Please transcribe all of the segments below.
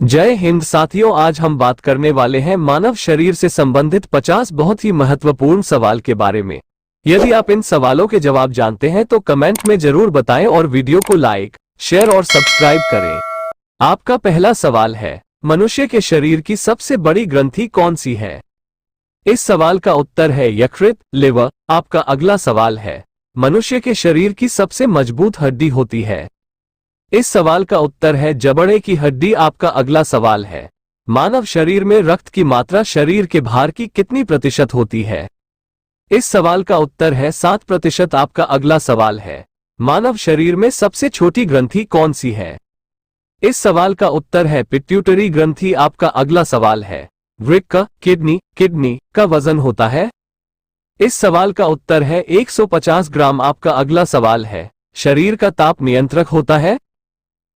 जय हिंद साथियों, आज हम बात करने वाले हैं मानव शरीर से संबंधित 50 बहुत ही महत्वपूर्ण सवाल के बारे में। यदि आप इन सवालों के जवाब जानते हैं तो कमेंट में जरूर बताएं और वीडियो को लाइक, शेयर और सब्सक्राइब करें। आपका पहला सवाल है, मनुष्य के शरीर की सबसे बड़ी ग्रंथि कौन सी है? इस सवाल का उत्तर है यकृत, लिवर। आपका अगला सवाल है, मनुष्य के शरीर की सबसे मजबूत हड्डी होती है? इस सवाल का उत्तर है जबड़े की हड्डी। आपका अगला सवाल है, मानव शरीर में रक्त की मात्रा शरीर के भार की कितनी प्रतिशत होती है? इस सवाल का उत्तर है 7%। आपका अगला सवाल है, मानव शरीर में सबसे छोटी ग्रंथि कौन सी है? इस सवाल का उत्तर है पिट्यूटरी ग्रंथि। आपका अगला सवाल है, वृक्क, किडनी का वजन होता है? इस सवाल का उत्तर है 150 ग्राम। आपका अगला सवाल है, शरीर का ताप नियंत्रक होता है?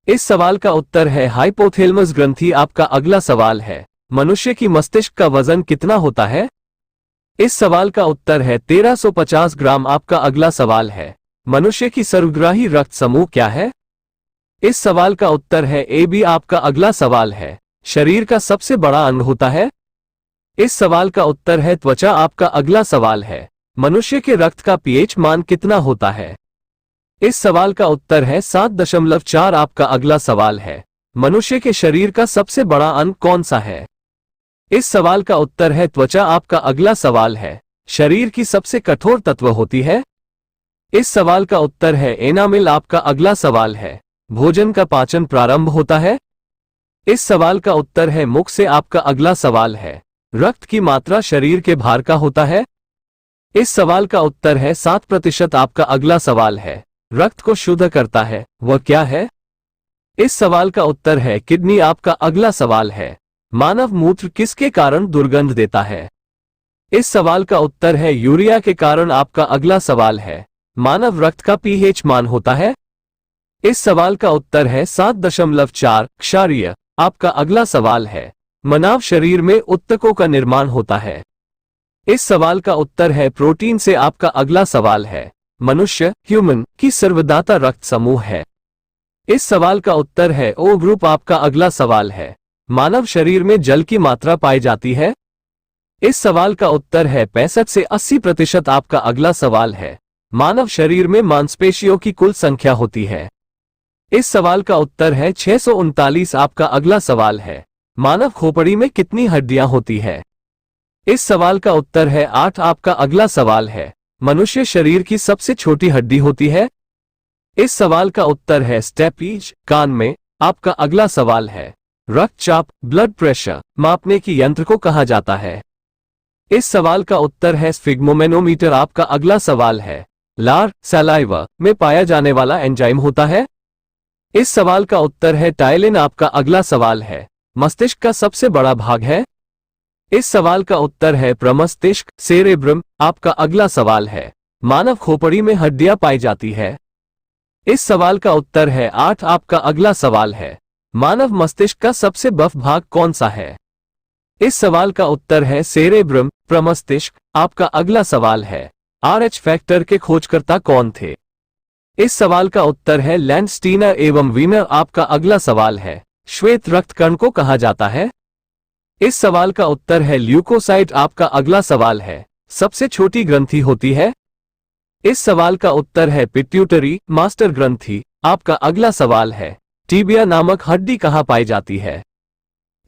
इस सवाल का उत्तर है हाइपोथैलेमस ग्रंथि। आपका अगला सवाल है, मनुष्य की मस्तिष्क का वजन कितना होता है? इस सवाल का उत्तर है 1350 ग्राम। आपका अगला सवाल है, मनुष्य की सर्वग्राही रक्त समूह क्या है? इस सवाल का उत्तर है AB। आपका अगला सवाल है, शरीर का सबसे बड़ा अंग होता है? इस सवाल का उत्तर है त्वचा। आपका अगला सवाल है, मनुष्य के रक्त का pH मान कितना होता है? इस सवाल का उत्तर है 7.4। आपका अगला सवाल है, मनुष्य के शरीर का सबसे बड़ा अंग कौन सा है? इस सवाल का उत्तर है त्वचा। आपका अगला सवाल है, शरीर की सबसे कठोर तत्व होती है? इस सवाल का उत्तर है एनामिल। आपका अगला सवाल है, भोजन का पाचन प्रारंभ होता है? इस सवाल का उत्तर है मुख से। आपका अगला सवाल है, रक्त की मात्रा शरीर के भार का होता है? इस सवाल का उत्तर है 7%। आपका अगला सवाल है, रक्त को शुद्ध करता है वह क्या है? इस सवाल का उत्तर है किडनी। आपका अगला सवाल है, मानव मूत्र किसके कारण दुर्गंध देता है? इस सवाल का उत्तर है यूरिया के कारण। आपका अगला सवाल है, मानव रक्त का pH मान होता है? इस सवाल का उत्तर है 7.4 क्षारीय। आपका अगला सवाल है, मानव शरीर में ऊतकों का निर्माण होता है? इस सवाल का उत्तर है प्रोटीन से। आपका अगला सवाल है, मनुष्य ह्यूमन की सर्वदाता रक्त समूह है? इस सवाल का उत्तर है O ग्रुप। आपका अगला सवाल है, मानव शरीर में जल की मात्रा पाई जाती है? इस सवाल का उत्तर है 65 से 80%। आपका अगला सवाल है, मानव शरीर में मांसपेशियों की कुल संख्या होती है? इस सवाल का उत्तर है 639। आपका अगला सवाल है, मानव खोपड़ी में कितनी हड्डियां होती है? इस सवाल का उत्तर है 8। आपका अगला सवाल है, मनुष्य शरीर की सबसे छोटी हड्डी होती है? इस सवाल का उत्तर है स्टेपीज, कान में। आपका अगला सवाल है, रक्तचाप ब्लड प्रेशर मापने की यंत्र को कहा जाता है? इस सवाल का उत्तर है स्फिग्मोमेनोमीटर। आपका अगला सवाल है, लार सलाइवा में पाया जाने वाला एंजाइम होता है? इस सवाल का उत्तर है टाइलिन। आपका अगला सवाल है, मस्तिष्क का सबसे बड़ा भाग है? इस सवाल का उत्तर है प्रमस्तिष्क, सेरेब्रम। आपका अगला सवाल है, मानव खोपड़ी में हड्डियां पाई जाती है? इस सवाल का उत्तर है 8। आपका अगला सवाल है, मानव मस्तिष्क का सबसे बफ भाग कौन सा है? इस सवाल का उत्तर है सेरेब्रम, प्रमस्तिष्क। आपका अगला सवाल है, RH फैक्टर के खोजकर्ता कौन थे? इस सवाल का उत्तर है लैंडस्टीनर एवं वीनर। आपका अगला सवाल है, श्वेत रक्त कण को कहा जाता है? इस सवाल का उत्तर है ल्यूकोसाइट। आपका अगला सवाल है, सबसे छोटी ग्रंथि होती है? इस सवाल का उत्तर है पिट्यूटरी मास्टर ग्रंथि। आपका अगला सवाल है, टीबिया नामक हड्डी कहाँ पाई जाती है?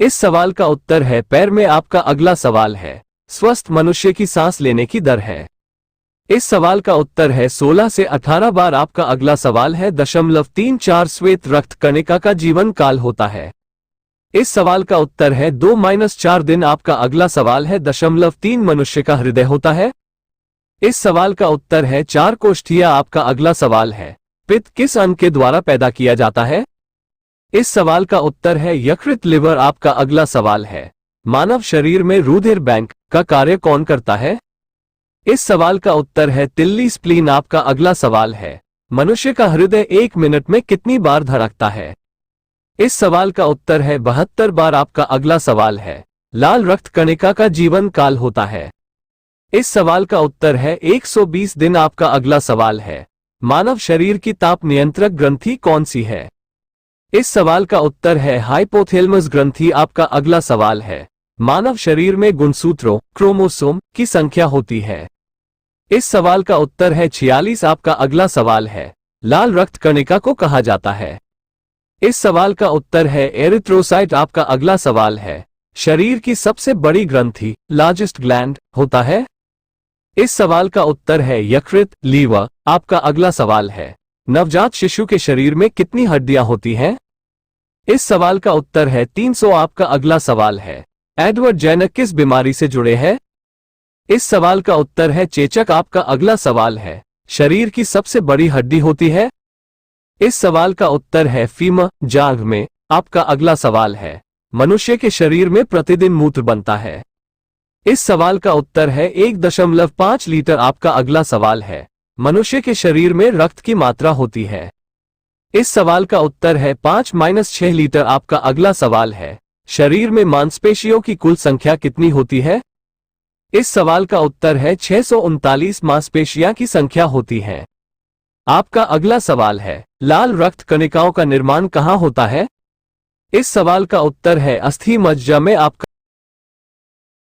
इस सवाल का उत्तर है पैर में। आपका अगला सवाल है, स्वस्थ मनुष्य की सांस लेने की दर है? इस सवाल का उत्तर है 16 से 18 बार। आपका अगला सवाल है, 0.34 श्वेत रक्त कणिका का जीवन काल होता है? इस सवाल का उत्तर है 2-4 दिन। आपका अगला सवाल है, 0.3 मनुष्य का हृदय होता है? इस सवाल का उत्तर है 4 कोष्ठियां। आपका अगला सवाल है, पित्त किस अंग के द्वारा पैदा किया जाता है? इस सवाल का उत्तर है यकृत, लिवर। आपका अगला सवाल है, मानव शरीर में रुधिर बैंक का कार्य कौन करता है? इस सवाल का उत्तर है तिल्ली, स्प्लीन। आपका अगला सवाल है, मनुष्य का हृदय 1 मिनट में कितनी बार धड़कता है? इस सवाल का उत्तर है 72 बार। आपका अगला सवाल है, लाल रक्त कणिका का जीवन काल होता है? इस सवाल का उत्तर है 120 दिन। आपका अगला सवाल है, मानव शरीर की ताप नियंत्रक ग्रंथि कौन सी है? इस सवाल का उत्तर है हाइपोथैलेमस ग्रंथि। आपका अगला सवाल है, मानव शरीर में गुणसूत्रों क्रोमोसोम की संख्या होती है। इस सवाल का उत्तर है 46। आपका अगला सवाल है, लाल रक्त कणिका को कहा जाता है। इस सवाल का उत्तर है एरिथ्रोसाइट। आपका अगला सवाल है, शरीर की सबसे बड़ी ग्रंथि लार्जेस्ट ग्लैंड होता है। इस सवाल का उत्तर है यकृत लीवर। आपका अगला सवाल है, नवजात शिशु के शरीर में कितनी हड्डियां होती हैं? इस सवाल का उत्तर है 300। आपका अगला सवाल है, एडवर्ड जेनर किस बीमारी से जुड़े हैं? इस सवाल का उत्तर है चेचक। आपका अगला सवाल है, शरीर की सबसे बड़ी हड्डी होती है? इस सवाल का उत्तर है फीमर जांघ में। आपका अगला सवाल है, मनुष्य के शरीर में प्रतिदिन मूत्र बनता है। इस सवाल का उत्तर है 1.5 लीटर। आपका अगला सवाल है, मनुष्य के शरीर में रक्त की मात्रा होती है। इस सवाल का उत्तर है 5-6 लीटर। आपका अगला सवाल है, शरीर में मांसपेशियों की कुल संख्या कितनी होती है? इस सवाल का उत्तर है 639 मांसपेशियां की संख्या होती है। आपका अगला सवाल है, लाल रक्त कणिकाओं का निर्माण कहां होता है? इस सवाल का उत्तर है अस्थि मज्जा में। आपका